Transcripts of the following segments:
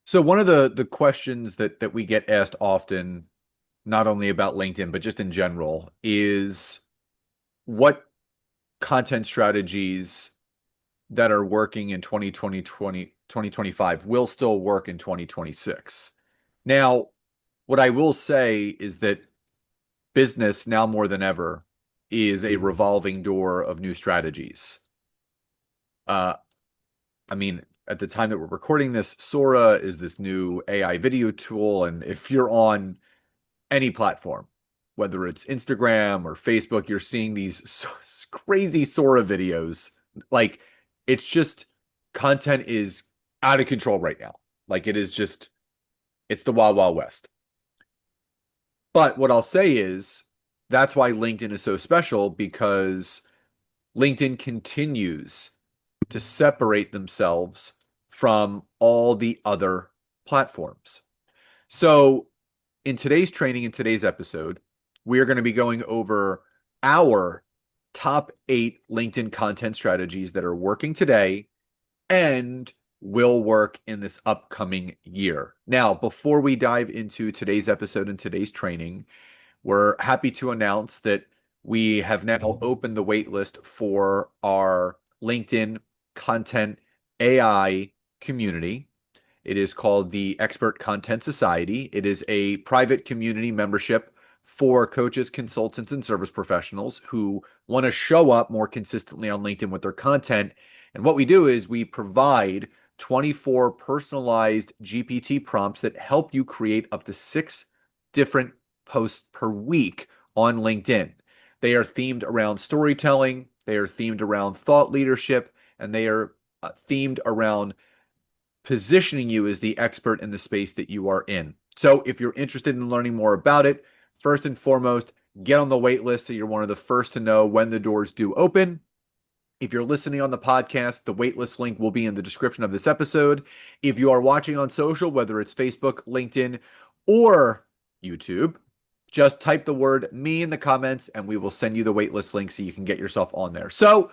So one of the questions that we get asked often, not only about LinkedIn, but just in general, is what content strategies that are working in 2025 will still work in 2026. Now, what I will say is that business now more than ever is a revolving door of new strategies. Uh, I mean, at the time that we're recording this, Sora is this new AI video tool, and if you're on any platform, whether it's Instagram or Facebook, you're seeing these crazy Sora videos. Like, it's just content is out of control right now. Like, it's the wild, wild west. But what I'll say is that's why LinkedIn is so special because LinkedIn continues to separate themselves from all the other platforms. So, in today's training, in today's episode, we are going to be going over our top 8 LinkedIn content strategies that are working today and will work in this upcoming year. Now, before we dive into today's episode and today's training, we're happy to announce that we have now opened the waitlist for our LinkedIn Content AI community. It is called the Expert Content Society. It is a private community membership for coaches, consultants, and service professionals who want to show up more consistently on LinkedIn with their content. And what we do is we provide 24 personalized GPT prompts that help you create up to 6 different posts per week on LinkedIn. They are themed around storytelling, they are themed around thought leadership, and they are themed around positioning you as the expert in the space that you are in. So if you're interested in learning more about it, first and foremost, get on the wait list so you're one of the first to know when the doors do open. If you're listening on the podcast, the waitlist link will be in the description of this episode. If you are watching on social, whether it's Facebook, LinkedIn, or YouTube, just type the word me in the comments and we will send you the waitlist link so you can get yourself on there. So,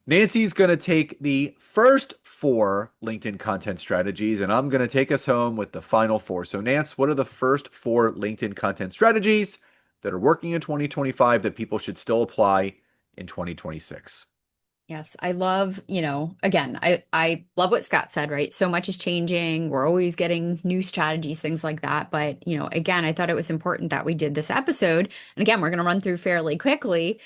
Nancy's going to take the first 4 LinkedIn content strategies, and I'm going to take us home with the final 4. So, Nance, what are the first 4 LinkedIn content strategies that are working in 2025 that people should still apply in 2026? Yes, I love, again, I love what Scott said, right? So much is changing. We're always getting new strategies, things like that. But, again, I thought it was important that we did this episode. And again, we're going to run through fairly quickly.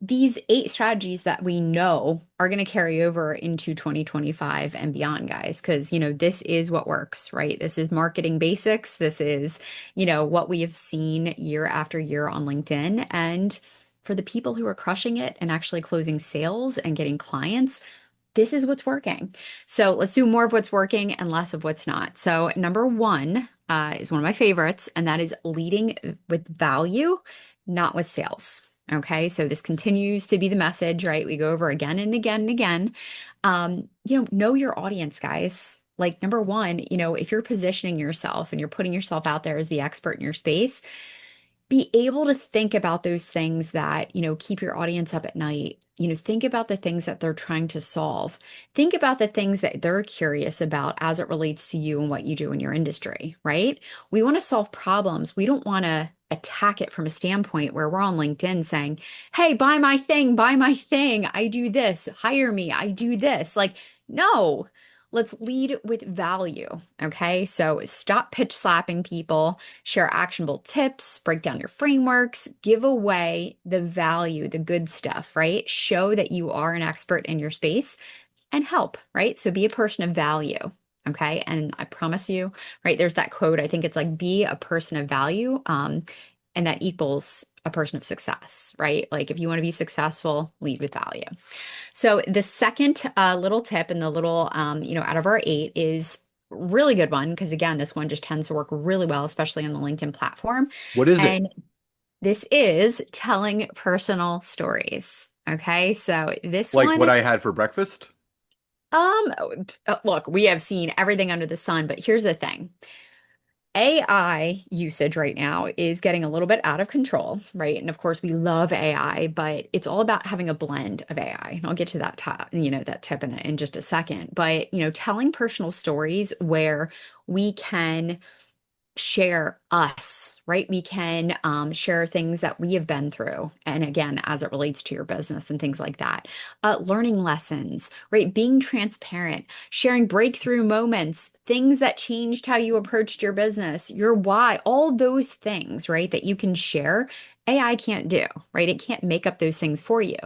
These 8 strategies that we know are going to carry over into 2025 and beyond, guys, because, this is what works, right? This is marketing basics. This is, what we have seen year after year on LinkedIn. And for the people who are crushing it and actually closing sales and getting clients, this is what's working. So let's do more of what's working and less of what's not. So, number one is one of my favorites, and that is leading with value, not with sales. Okay, so this continues to be the message, right? We go over again and again and again. Know your audience, guys. Like, number one, if you're positioning yourself and you're putting yourself out there as the expert in your space, be able to think about those things that, keep your audience up at night. Think about the things that they're trying to solve. Think about the things that they're curious about as it relates to you and what you do in your industry, right? We want to solve problems. We don't want to attack it from a standpoint where we're on LinkedIn saying, "Hey, buy my thing, buy my thing. I do this. Hire me. I do this." Like, no. Let's lead with value. Okay. So stop pitch slapping people, share actionable tips, break down your frameworks, give away the value, the good stuff, right? Show that you are an expert in your space and help, right? So be a person of value. Okay. And I promise you, right? There's that quote. I think it's like, be a person of value. And that equals a person of success, right? Like if you want to be successful, lead with value. So the second little tip and the little, out of our 8 is really good one because again, this one just tends to work really well, especially on the LinkedIn platform. What is it? And this is telling personal stories. Okay, so this Like what one, I had for breakfast? look, we have seen everything under the sun, but here's the thing. AI usage right now is getting a little bit out of control, right? And of course, we love AI, but it's all about having a blend of AI. And I'll get to that that tip in just a second. But, telling personal stories where we can share us, right? We can share things that we have been through. And again, as it relates to your business and things like that. Learning lessons, right? Being transparent, sharing breakthrough moments, things that changed how you approached your business, your why, all those things, right? That you can share. AI can't do, right? It can't make up those things for you.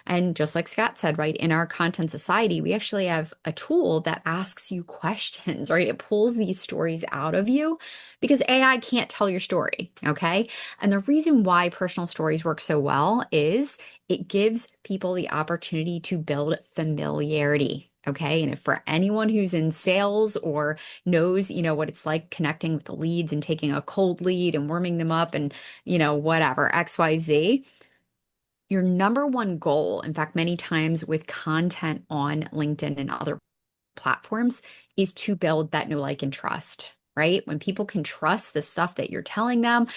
And just like Scott said, right, in our content society, we actually have a tool that asks you questions, right? It pulls these stories out of you because AI can't tell your story, okay? And the reason why personal stories work so well is it gives people the opportunity to build familiarity. Okay. And if for anyone who's in sales or knows, what it's like connecting with the leads and taking a cold lead and warming them up and, whatever, XYZ, your number one goal, in fact, many times with content on LinkedIn and other platforms is to build that know, like, and trust. Right? When people can trust the stuff that you're telling them,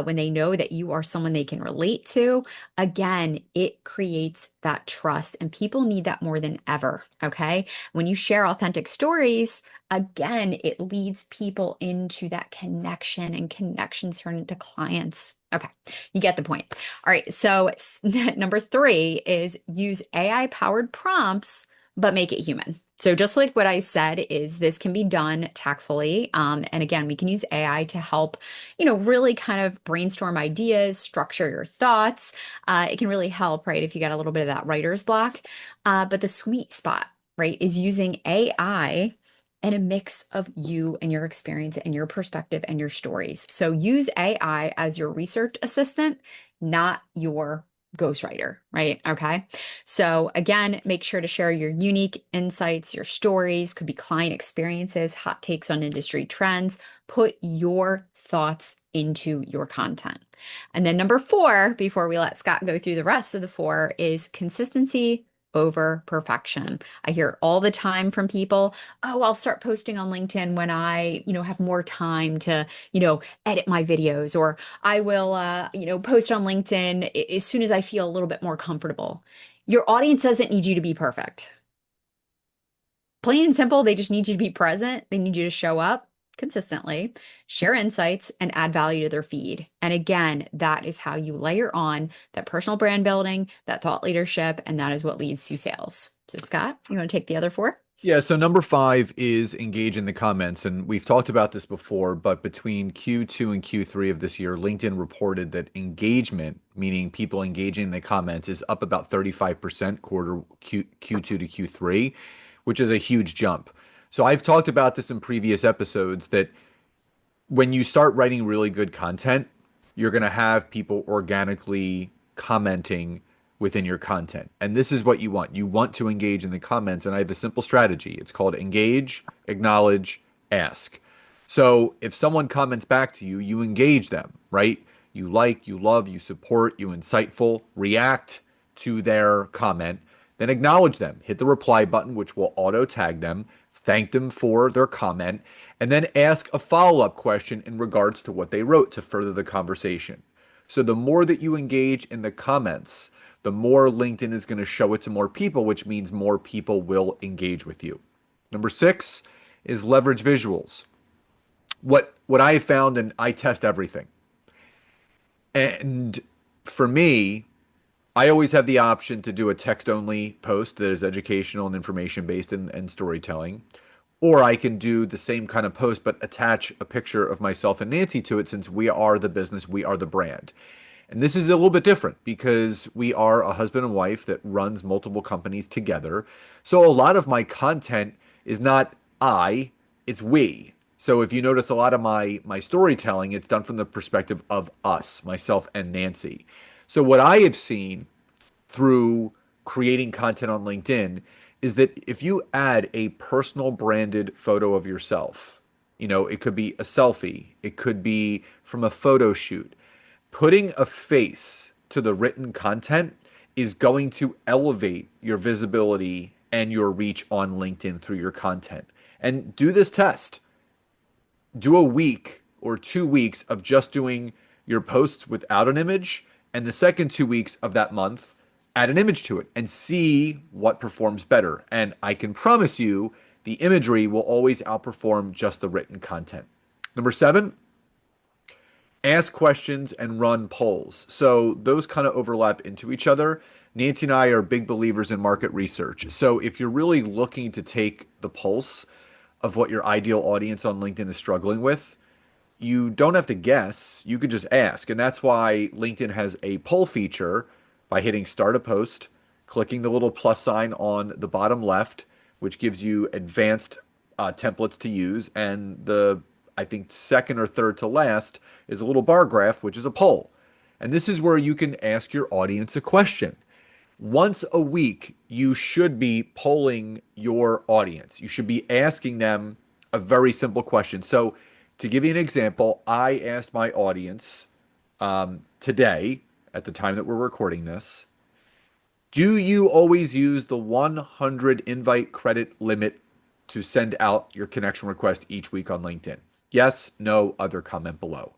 when they know that you are someone they can relate to, again, it creates that trust. And people need that more than ever. Okay. When you share authentic stories, again, it leads people into that connection and connections turn into clients. Okay. You get the point. All right. So, number three is use AI powered prompts, but make it human. So just like what I said is this can be done tactfully. And again, we can use AI to help, really kind of brainstorm ideas, structure your thoughts. It can really help, right, if you got a little bit of that writer's block. But the sweet spot, right, is using AI and a mix of you and your experience and your perspective and your stories. So use AI as your research assistant, not your ghostwriter, right? Okay. So again, make sure to share your unique insights, your stories, could be client experiences, hot takes on industry trends. Put your thoughts into your content. And then number four, before we let Scott go through the rest of the four, is consistency over perfection. I hear it all the time from people. Oh, I'll start posting on LinkedIn when I, have more time to, edit my videos, or I will, post on LinkedIn as soon as I feel a little bit more comfortable. Your audience doesn't need you to be perfect. Plain and simple, they just need you to be present. They need you to show up consistently, share insights, and add value to their feed. And again, that is how you layer on that personal brand building, that thought leadership, and that is what leads to sales. So, Scott, you want to take the other four? Yeah, so number five is engage in the comments. And we've talked about this before, but between Q2 and Q3 of this year, LinkedIn reported that engagement, meaning people engaging in the comments, is up about 35% Q2 to Q3, which is a huge jump. So I've talked about this in previous episodes that when you start writing really good content, you're going to have people organically commenting within your content. And this is what you want. You want to engage in the comments. And I have a simple strategy. It's called engage, acknowledge, ask. So if someone comments back to you, you engage them, right? You like, you love, you support, you insightful, react to their comment, then acknowledge them. Hit the reply button, which will auto tag them, thank them for their comment, and then ask a follow-up question in regards to what they wrote to further the conversation. So the more that you engage in the comments, the more LinkedIn is going to show it to more people, which means more people will engage with you. Number six is leverage visuals. What I have found, and I test everything. And for me, I always have the option to do a text only post that is educational and information based and storytelling. Or I can do the same kind of post, but attach a picture of myself and Nancy to it since we are the business, we are the brand. And this is a little bit different because we are a husband and wife that runs multiple companies together. So a lot of my content is not I, it's we. So if you notice a lot of my storytelling, it's done from the perspective of us, myself and Nancy. So what I have seen through creating content on LinkedIn is that if you add a personal branded photo of yourself, it could be a selfie, it could be from a photo shoot, putting a face to the written content is going to elevate your visibility and your reach on LinkedIn through your content. And do this test. Do a week or 2 weeks of just doing your posts without an image, and the second 2 weeks of that month, add an image to it and see what performs better. And I can promise you the imagery will always outperform just the written content. Number seven, ask questions and run polls. So those kind of overlap into each other. Nancy and I are big believers in market research. So if you're really looking to take the pulse of what your ideal audience on LinkedIn is struggling with, you don't have to guess. You could just ask. And that's why LinkedIn has a poll feature by hitting start a post, clicking the little plus sign on the bottom left, which gives you advanced templates to use. And I think, second or third to last is a little bar graph, which is a poll. And this is where you can ask your audience a question. Once a week, you should be polling your audience. You should be asking them a very simple question. So, to give you an example, I asked my audience today, at the time that we're recording this, do you always use the 100 invite credit limit to send out your connection request each week on LinkedIn? Yes, no, other comment below.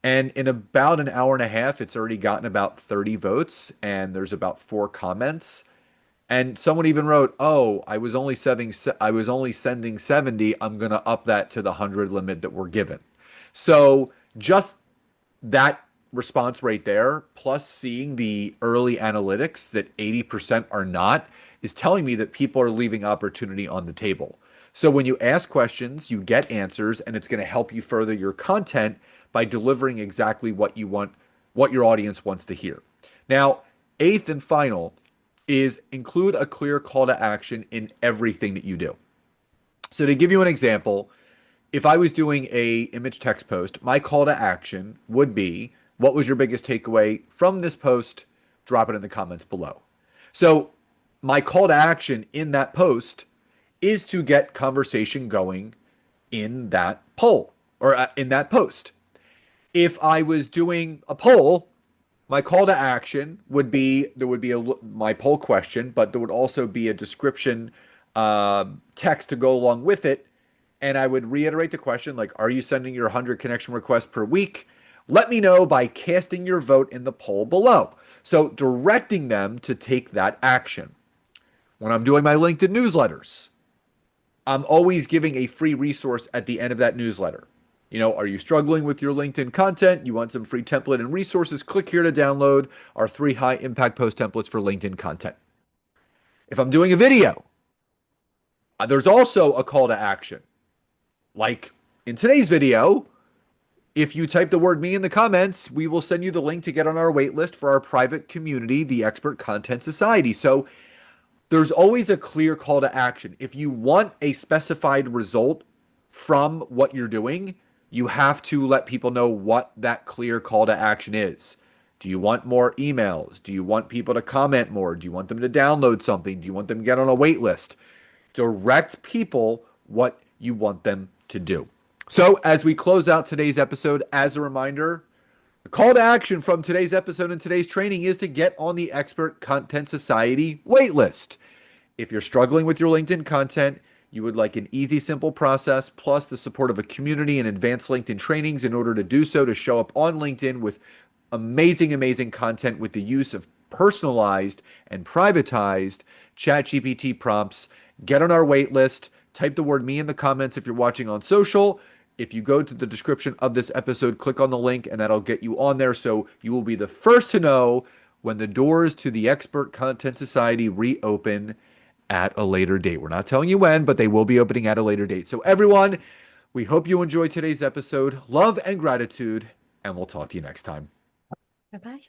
And in about an hour and a half, it's already gotten about 30 votes and there's about 4 comments. And someone even wrote, "Oh, I was only sending 70. I'm going to up that to the 100 limit that we're given." So just that response rate there, plus seeing the early analytics that 80% are not, is telling me that people are leaving opportunity on the table. So when you ask questions, you get answers, and it's going to help you further your content by delivering exactly what you want, what your audience wants to hear. Now, eighth and final is include a clear call to action in everything that you do. So to give you an example, if I was doing a image text post, my call to action would be, what was your biggest takeaway from this post? Drop it in the comments below. So my call to action in that post is to get conversation going in that poll or in that post. If I was doing a poll, my call to action would be there would be my poll question, but there would also be a description text to go along with it. And I would reiterate the question like, are you sending your 100 connection requests per week? Let me know by casting your vote in the poll below. So directing them to take that action. When I'm doing my LinkedIn newsletters, I'm always giving a free resource at the end of that newsletter. Are you struggling with your LinkedIn content? You want some free template and resources? Click here to download our 3 high impact post templates for LinkedIn content. If I'm doing a video, there's also a call to action. Like in today's video, if you type the word me in the comments, we will send you the link to get on our wait list for our private community, the Expert Content Society. So there's always a clear call to action. If you want a specified result from what you're doing, you have to let people know what that clear call to action is. Do you want more emails? Do you want people to comment more? Do you want them to download something? Do you want them to get on a wait list? Direct people what you want them to do. So, as we close out today's episode, as a reminder, the call to action from today's episode and today's training is to get on the Expert Content Society waitlist. If you're struggling with your LinkedIn content, you would like an easy, simple process, plus the support of a community and advanced LinkedIn trainings in order to do so, to show up on LinkedIn with amazing, amazing content with the use of personalized and privatized ChatGPT prompts. Get on our wait list. Type the word me in the comments if you're watching on social. If you go to the description of this episode, click on the link and that'll get you on there. So you will be the first to know when the doors to the Expert Content Society reopen at a later date. We're not telling you when, but they will be opening at a later date. So everyone, we hope you enjoyed today's episode. Love and gratitude, and we'll talk to you next time. Bye bye.